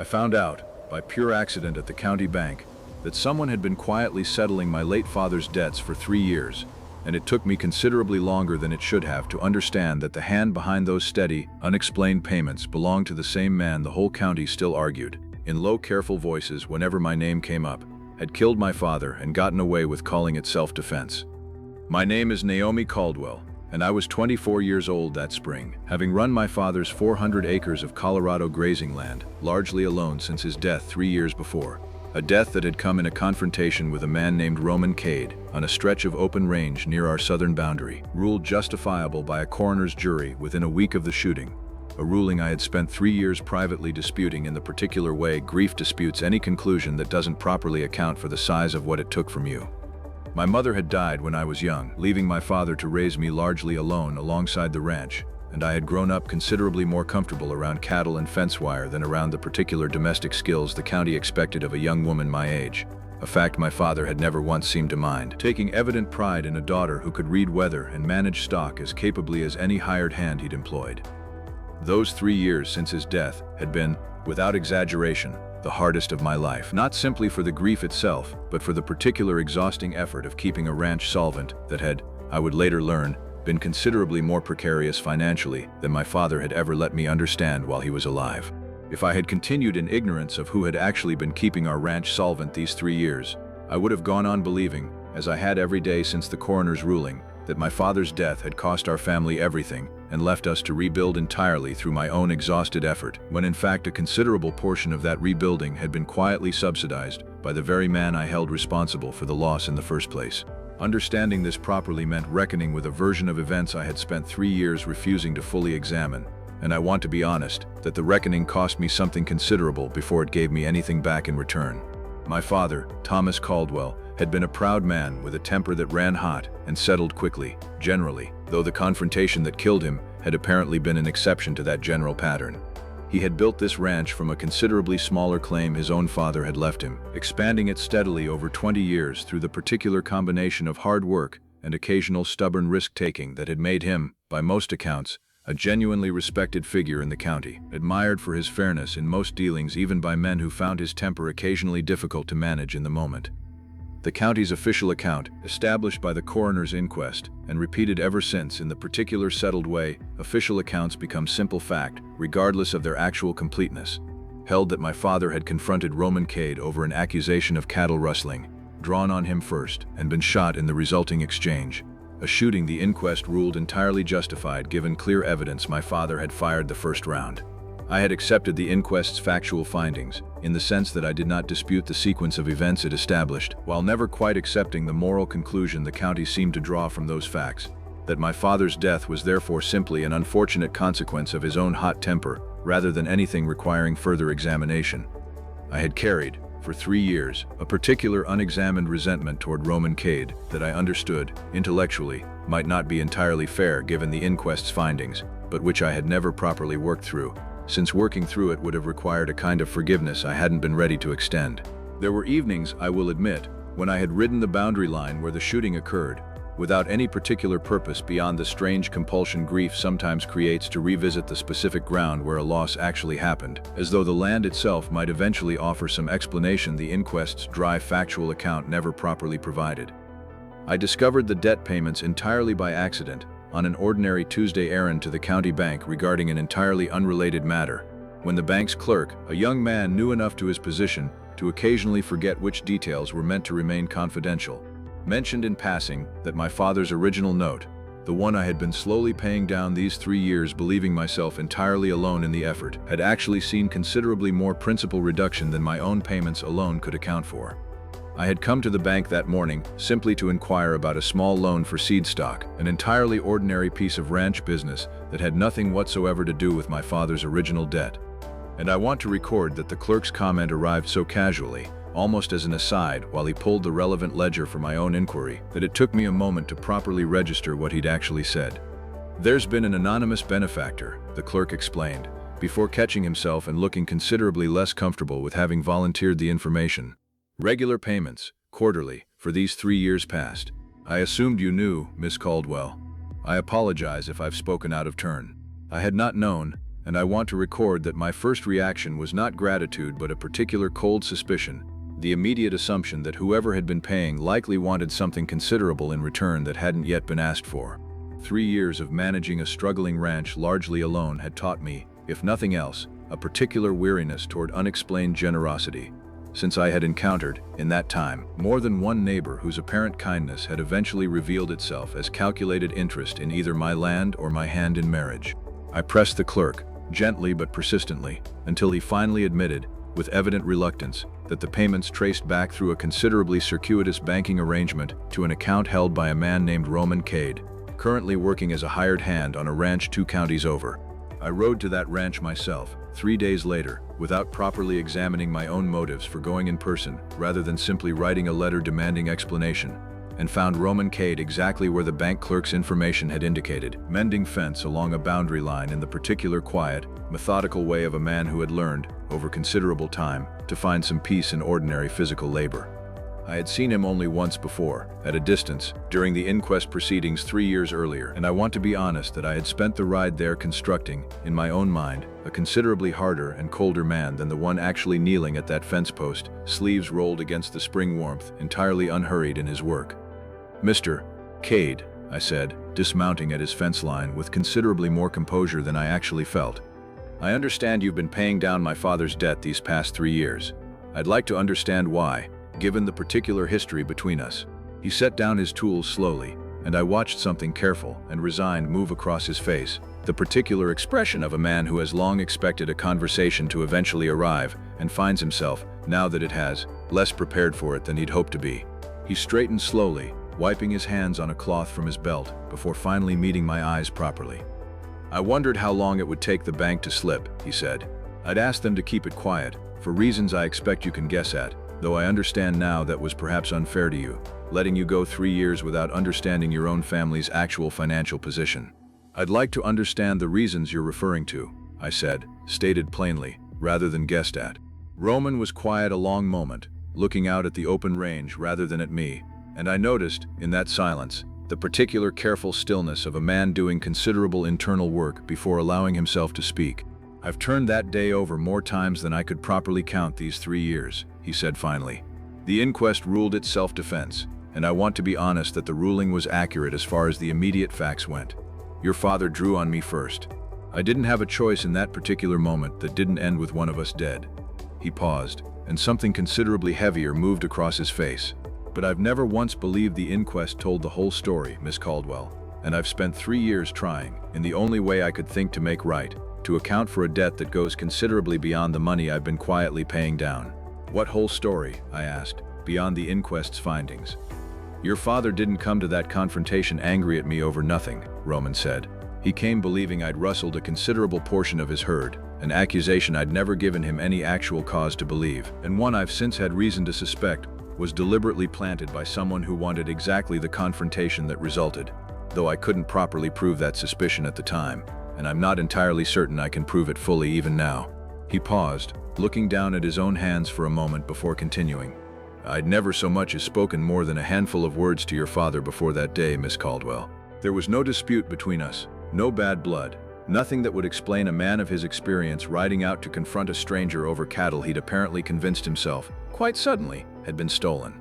I found out, by pure accident at the county bank, that someone had been quietly settling my late father's debts for 3 years, and it took me considerably longer than it should have to understand that the hand behind those steady, unexplained payments belonged to the same man the whole county still argued, in low, careful voices whenever my name came up, had killed my father and gotten away with calling it self-defense. My name is Naomi Caldwell, and I was 24 years old that spring, having run my father's 400 acres of Colorado grazing land, largely alone since his death 3 years before. A death that had come in a confrontation with a man named Roman Cade on a stretch of open range near our southern boundary, ruled justifiable by a coroner's jury within a week of the shooting. A ruling I had spent 3 years privately disputing in the particular way grief disputes any conclusion that doesn't properly account for the size of what it took from you. My mother had died when I was young, leaving my father to raise me largely alone alongside the ranch, and I had grown up considerably more comfortable around cattle and fence wire than around the particular domestic skills the county expected of a young woman my age, a fact my father had never once seemed to mind, taking evident pride in a daughter who could read weather and manage stock as capably as any hired hand he'd employed. Those 3 years since his death had been, without exaggeration, the hardest of my life, not simply for the grief itself, but for the particular exhausting effort of keeping a ranch solvent that had, I would later learn, been considerably more precarious financially than my father had ever let me understand while he was alive. If I had continued in ignorance of who had actually been keeping our ranch solvent these 3 years, I would have gone on believing, as I had every day since the coroner's ruling, that my father's death had cost our family everything and left us to rebuild entirely through my own exhausted effort, when in fact a considerable portion of that rebuilding had been quietly subsidized by the very man I held responsible for the loss in the first place. Understanding this properly meant reckoning with a version of events I had spent 3 years refusing to fully examine, and I want to be honest that the reckoning cost me something considerable before it gave me anything back in return. My father, Thomas Caldwell, had been a proud man with a temper that ran hot and settled quickly, generally, though the confrontation that killed him had apparently been an exception to that general pattern. He had built this ranch from a considerably smaller claim his own father had left him, expanding it steadily over 20 years through the particular combination of hard work and occasional stubborn risk-taking that had made him, by most accounts, a genuinely respected figure in the county, admired for his fairness in most dealings even by men who found his temper occasionally difficult to manage in the moment. The county's official account, established by the coroner's inquest and repeated ever since in the particular settled way official accounts become simple fact, regardless of their actual completeness, held that my father had confronted Roman Cade over an accusation of cattle rustling, drawn on him first, and been shot in the resulting exchange, a shooting the inquest ruled entirely justified given clear evidence my father had fired the first round. I had accepted the inquest's factual findings, in the sense that I did not dispute the sequence of events it established, while never quite accepting the moral conclusion the county seemed to draw from those facts, that my father's death was therefore simply an unfortunate consequence of his own hot temper, rather than anything requiring further examination. I had carried, for 3 years, a particular unexamined resentment toward Roman Cade that I understood, intellectually, might not be entirely fair given the inquest's findings, but which I had never properly worked through, since working through it would have required a kind of forgiveness I hadn't been ready to extend. There were evenings, I will admit, when I had ridden the boundary line where the shooting occurred, without any particular purpose beyond the strange compulsion grief sometimes creates to revisit the specific ground where a loss actually happened, as though the land itself might eventually offer some explanation the inquest's dry factual account never properly provided. I discovered the debt payments entirely by accident, on an ordinary Tuesday errand to the county bank regarding an entirely unrelated matter, when the bank's clerk, a young man new enough to his position to occasionally forget which details were meant to remain confidential, mentioned in passing that my father's original note, the one I had been slowly paying down these 3 years believing myself entirely alone in the effort, had actually seen considerably more principal reduction than my own payments alone could account for. I had come to the bank that morning simply to inquire about a small loan for seed stock, an entirely ordinary piece of ranch business that had nothing whatsoever to do with my father's original debt. And I want to record that the clerk's comment arrived so casually, almost as an aside while he pulled the relevant ledger for my own inquiry, that it took me a moment to properly register what he'd actually said. "There's been an anonymous benefactor," the clerk explained, before catching himself and looking considerably less comfortable with having volunteered the information. "Regular payments, quarterly, for these 3 years past. I assumed you knew, Miss Caldwell. I apologize if I've spoken out of turn. I had not known, and I want to record that my first reaction was not gratitude but a particular cold suspicion, the immediate assumption that whoever had been paying likely wanted something considerable in return that hadn't yet been asked for. 3 years of managing a struggling ranch largely alone had taught me, if nothing else, a particular weariness toward unexplained generosity, since I had encountered, in that time, more than one neighbor whose apparent kindness had eventually revealed itself as calculated interest in either my land or my hand in marriage. I pressed the clerk, gently but persistently, until he finally admitted, with evident reluctance, that the payments traced back through a considerably circuitous banking arrangement to an account held by a man named Roman Cade, currently working as a hired hand on a ranch 2 counties over. I rode to that ranch myself, 3 days later, without properly examining my own motives for going in person rather than simply writing a letter demanding explanation, and found Roman Cade exactly where the bank clerk's information had indicated, mending fence along a boundary line in the particular quiet, methodical way of a man who had learned, over considerable time, to find some peace in ordinary physical labor. I had seen him only once before, at a distance, during the inquest proceedings 3 years earlier, and I want to be honest that I had spent the ride there constructing, in my own mind, a considerably harder and colder man than the one actually kneeling at that fence post, sleeves rolled against the spring warmth, entirely unhurried in his work. "Mr. Cade," I said, dismounting at his fence line with considerably more composure than I actually felt. "I understand you've been paying down my father's debt these past 3 years. I'd like to understand why, given the particular history between us." He set down his tools slowly, and I watched something careful and resigned move across his face, the particular expression of a man who has long expected a conversation to eventually arrive and finds himself, now that it has, less prepared for it than he'd hoped to be. He straightened slowly, wiping his hands on a cloth from his belt before finally meeting my eyes properly. "I wondered how long it would take the bank to slip," he said. "I'd asked them to keep it quiet, for reasons I expect you can guess at, though I understand now that was perhaps unfair to you, letting you go 3 years without understanding your own family's actual financial position. I'd like to understand the reasons you're referring to," I said, stated plainly, rather than guessed at. Roman was quiet a long moment, looking out at the open range rather than at me, and I noticed, in that silence, the particular careful stillness of a man doing considerable internal work before allowing himself to speak. "I've turned that day over more times than I could properly count these 3 years, he said finally. "The inquest ruled it self-defense, and I want to be honest that the ruling was accurate as far as the immediate facts went. Your father drew on me first. I didn't have a choice in that particular moment that didn't end with one of us dead." He paused, and something considerably heavier moved across his face. "But I've never once believed the inquest told the whole story, Miss Caldwell, and I've spent 3 years trying, in the only way I could think to make right, to account for a debt that goes considerably beyond the money I've been quietly paying down." "What whole story?" I asked, "beyond the inquest's findings?" "Your father didn't come to that confrontation angry at me over nothing," Roman said. "He came believing I'd rustled a considerable portion of his herd, an accusation I'd never given him any actual cause to believe, and one I've since had reason to suspect was deliberately planted by someone who wanted exactly the confrontation that resulted, though I couldn't properly prove that suspicion at the time, and I'm not entirely certain I can prove it fully even now." He paused, looking down at his own hands for a moment before continuing. "I'd never so much as spoken more than a handful of words to your father before that day, Miss Caldwell. There was no dispute between us, no bad blood, nothing that would explain a man of his experience riding out to confront a stranger over cattle he'd apparently convinced himself, quite suddenly, had been stolen.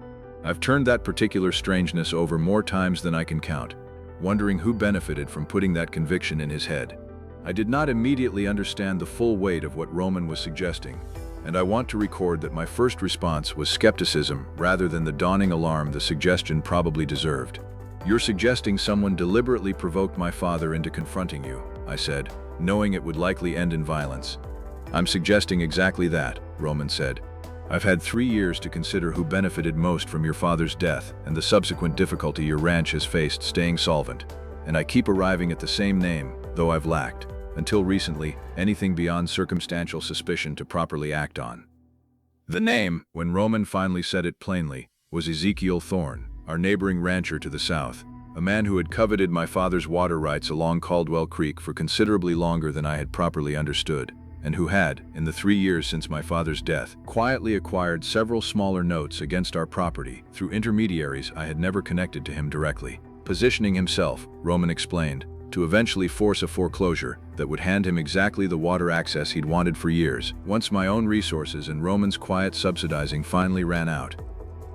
I've turned that particular strangeness over more times than I can count, wondering who benefited from putting that conviction in his head. I did not immediately understand the full weight of what Roman was suggesting, and I want to record that my first response was skepticism rather than the dawning alarm the suggestion probably deserved. "You're suggesting someone deliberately provoked my father into confronting you," I said, knowing it would likely end in violence. "I'm suggesting exactly that," Roman said. "I've had 3 years to consider who benefited most from your father's death and the subsequent difficulty your ranch has faced staying solvent, and I keep arriving at the same name, though I've lacked, until recently, anything beyond circumstantial suspicion to properly act on. The name, when Roman finally said it plainly, was Ezekiel Thorne, our neighboring rancher to the south, a man who had coveted my father's water rights along Caldwell Creek for considerably longer than I had properly understood, and who had, in the 3 years since my father's death, quietly acquired several smaller notes against our property through intermediaries I had never connected to him directly. Positioning himself, Roman explained, to eventually force a foreclosure that would hand him exactly the water access he'd wanted for years, once my own resources and Roman's quiet subsidizing finally ran out.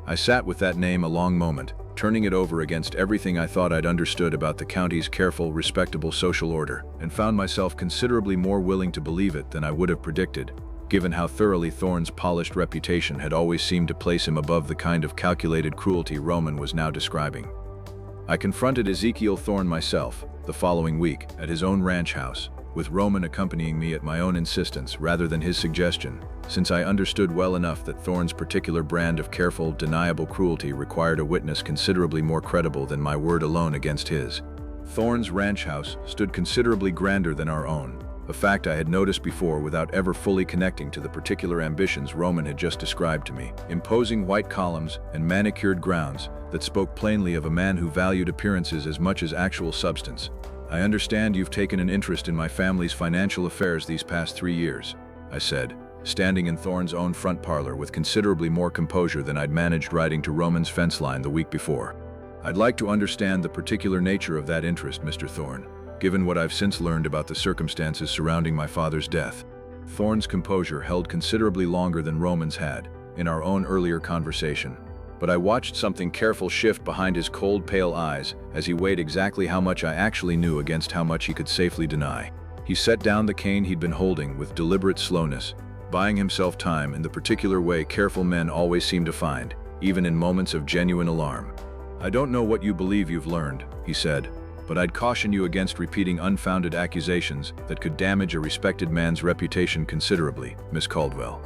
I sat with that name a long moment, turning it over against everything I thought I'd understood about the county's careful, respectable social order, and found myself considerably more willing to believe it than I would have predicted, given how thoroughly Thorne's polished reputation had always seemed to place him above the kind of calculated cruelty Roman was now describing. I confronted Ezekiel Thorne myself, the following week, at his own ranch house, with Roman accompanying me at my own insistence rather than his suggestion, since I understood well enough that Thorne's particular brand of careful, deniable cruelty required a witness considerably more credible than my word alone against his. Thorne's ranch house stood considerably grander than our own, a fact I had noticed before without ever fully connecting to the particular ambitions Roman had just described to me. Imposing white columns and manicured grounds that spoke plainly of a man who valued appearances as much as actual substance. "I understand you've taken an interest in my family's financial affairs these past 3 years," I said, standing in Thorne's own front parlor with considerably more composure than I'd managed riding to Roman's fence line the week before. "I'd like to understand the particular nature of that interest, Mr. Thorne, given what I've since learned about the circumstances surrounding my father's death." Thorne's composure held considerably longer than Roman's had, in our own earlier conversation, but I watched something careful shift behind his cold, pale eyes as he weighed exactly how much I actually knew against how much he could safely deny. He set down the cane he'd been holding with deliberate slowness, buying himself time in the particular way careful men always seem to find, even in moments of genuine alarm. "I don't know what you believe you've learned," he said, "but I'd caution you against repeating unfounded accusations that could damage a respected man's reputation considerably, Miss Caldwell.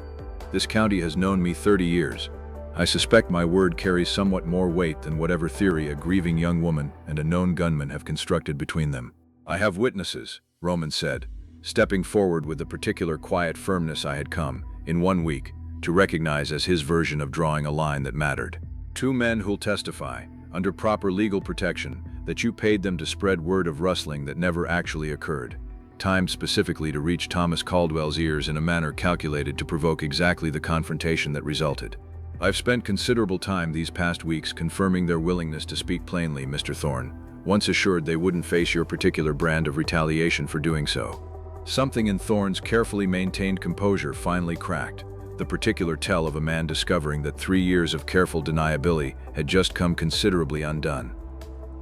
This county has known me 30 years. I suspect my word carries somewhat more weight than whatever theory a grieving young woman and a known gunman have constructed between them." "I have witnesses," Roman said, stepping forward with the particular quiet firmness I had come, in 1 week, to recognize as his version of drawing a line that mattered. "2 men who'll testify, under proper legal protection, that you paid them to spread word of rustling that never actually occurred, timed specifically to reach Thomas Caldwell's ears in a manner calculated to provoke exactly the confrontation that resulted. I've spent considerable time these past weeks confirming their willingness to speak plainly, Mr. Thorne, once assured they wouldn't face your particular brand of retaliation for doing so." Something in Thorne's carefully maintained composure finally cracked, the particular tell of a man discovering that 3 years of careful deniability had just come considerably undone.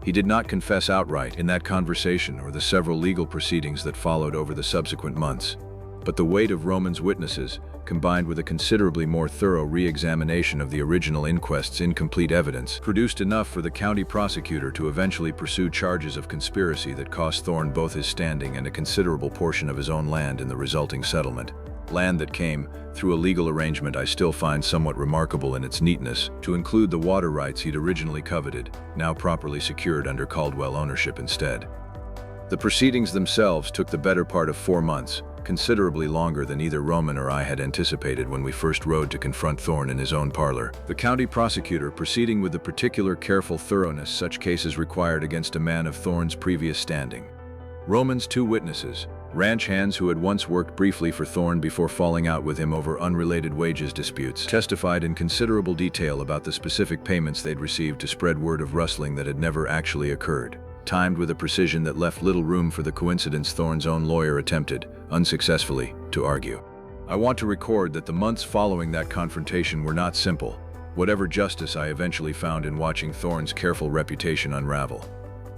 He did not confess outright in that conversation or the several legal proceedings that followed over the subsequent months, but the weight of Roman's witnesses, combined with a considerably more thorough re-examination of the original inquest's incomplete evidence, produced enough for the county prosecutor to eventually pursue charges of conspiracy that cost Thorne both his standing and a considerable portion of his own land in the resulting settlement. Land that came, through a legal arrangement I still find somewhat remarkable in its neatness, to include the water rights he'd originally coveted, now properly secured under Caldwell ownership instead. The proceedings themselves took the better part of 4 months, considerably longer than either Roman or I had anticipated when we first rode to confront Thorne in his own parlor, the county prosecutor proceeding with the particular careful thoroughness such cases required against a man of Thorne's previous standing. Roman's 2 witnesses, ranch hands who had once worked briefly for Thorne before falling out with him over unrelated wages disputes, testified in considerable detail about the specific payments they'd received to spread word of rustling that had never actually occurred, timed with a precision that left little room for the coincidence Thorne's own lawyer attempted, unsuccessfully, to argue. I want to record that the months following that confrontation were not simple, whatever justice I eventually found in watching Thorne's careful reputation unravel.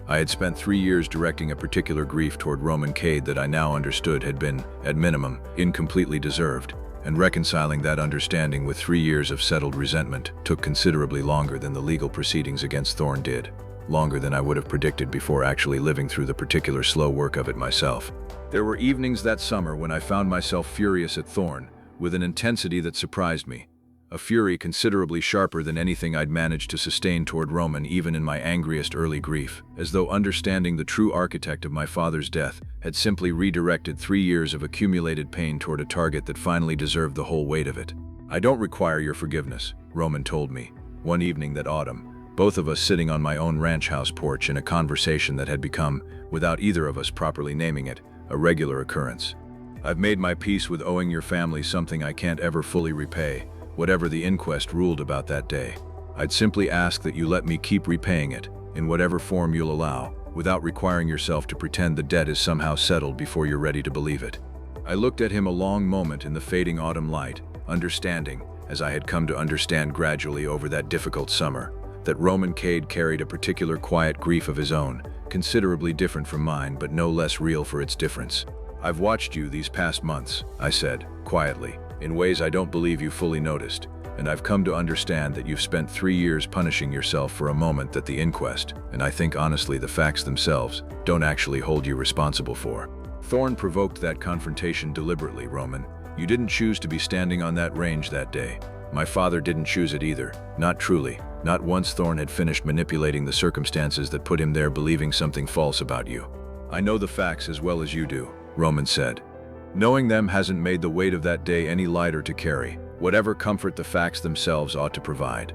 I had spent 3 years directing a particular grief toward Roman Cade that I now understood had been, at minimum, incompletely deserved, and reconciling that understanding with 3 years of settled resentment took considerably longer than the legal proceedings against Thorne did, longer than I would have predicted before actually living through the particular slow work of it myself. There were evenings that summer when I found myself furious at Thorne, with an intensity that surprised me, a fury considerably sharper than anything I'd managed to sustain toward Roman even in my angriest early grief, as though understanding the true architect of my father's death had simply redirected 3 years of accumulated pain toward a target that finally deserved the whole weight of it. "I don't require your forgiveness," Roman told me, one evening that autumn, both of us sitting on my own ranch house porch in a conversation that had become, without either of us properly naming it, a regular occurrence. "I've made my peace with owing your family something I can't ever fully repay, whatever the inquest ruled about that day. I'd simply ask that you let me keep repaying it, in whatever form you'll allow, without requiring yourself to pretend the debt is somehow settled before you're ready to believe it. I looked at him a long moment in the fading autumn light, understanding, as I had come to understand gradually over that difficult summer, that Roman Cade carried a particular quiet grief of his own, considerably different from mine, but no less real for its difference. "I've watched you these past months," I said, quietly, "in ways I don't believe you fully noticed, and I've come to understand that you've spent 3 years punishing yourself for a moment that the inquest, and I think honestly the facts themselves, don't actually hold you responsible for." Thorne provoked that confrontation deliberately, Roman. "You didn't choose to be standing on that range that day. My father didn't choose it either, not truly. Not once Thorne had finished manipulating the circumstances that put him there believing something false about you." "I know the facts as well as you do," Roman said. "Knowing them hasn't made the weight of that day any lighter to carry, whatever comfort the facts themselves ought to provide.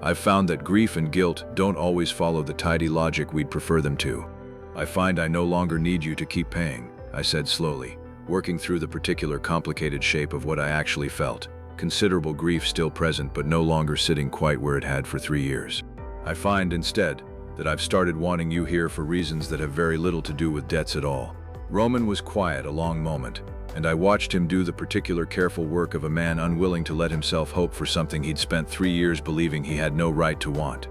I've found that grief and guilt don't always follow the tidy logic we'd prefer them to. I find I no longer need you to keep paying," I said slowly, working through the particular complicated shape of what I actually felt. Considerable grief still present, but no longer sitting quite where it had for 3 years. "I find, instead, that I've started wanting you here for reasons that have very little to do with debts at all." Roman was quiet a long moment, and I watched him do the particular careful work of a man unwilling to let himself hope for something he'd spent 3 years believing he had no right to want.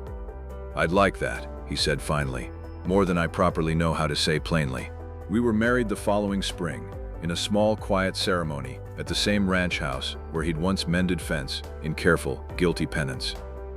"I'd like that," he said finally, "more than I properly know how to say plainly." We were married the following spring, in a small, quiet ceremony, at the same ranch house where he'd once mended fence, in careful, guilty penance.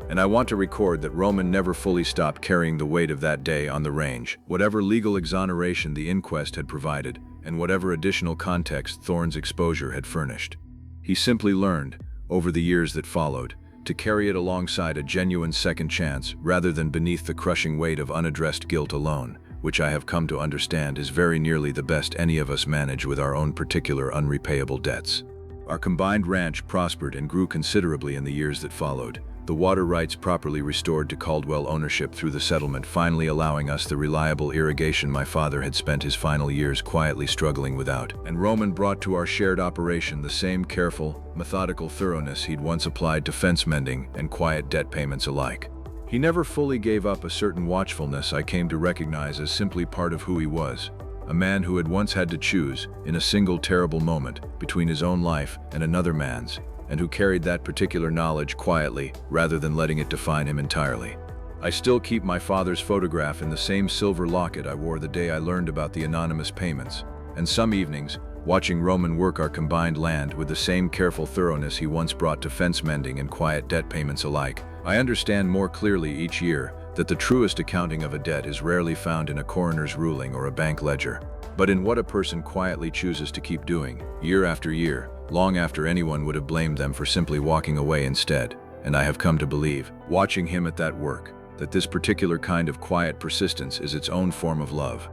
And I want to record that Roman never fully stopped carrying the weight of that day on the range, whatever legal exoneration the inquest had provided, and whatever additional context Thorne's exposure had furnished. He simply learned, over the years that followed, to carry it alongside a genuine second chance rather than beneath the crushing weight of unaddressed guilt alone, which I have come to understand is very nearly the best any of us manage with our own particular unrepayable debts. Our combined ranch prospered and grew considerably in the years that followed, the water rights properly restored to Caldwell ownership through the settlement finally allowing us the reliable irrigation my father had spent his final years quietly struggling without, and Roman brought to our shared operation the same careful, methodical thoroughness he'd once applied to fence mending and quiet debt payments alike. He never fully gave up a certain watchfulness I came to recognize as simply part of who he was, a man who had once had to choose, in a single terrible moment, between his own life and another man's, and who carried that particular knowledge quietly rather than letting it define him entirely. I still keep my father's photograph in the same silver locket I wore the day I learned about the anonymous payments, and some evenings, watching Roman work our combined land with the same careful thoroughness he once brought to fence mending and quiet debt payments alike, I understand more clearly each year that the truest accounting of a debt is rarely found in a coroner's ruling or a bank ledger, but in what a person quietly chooses to keep doing, year after year, long after anyone would have blamed them for simply walking away instead. And I have come to believe, watching him at that work, that this particular kind of quiet persistence is its own form of love.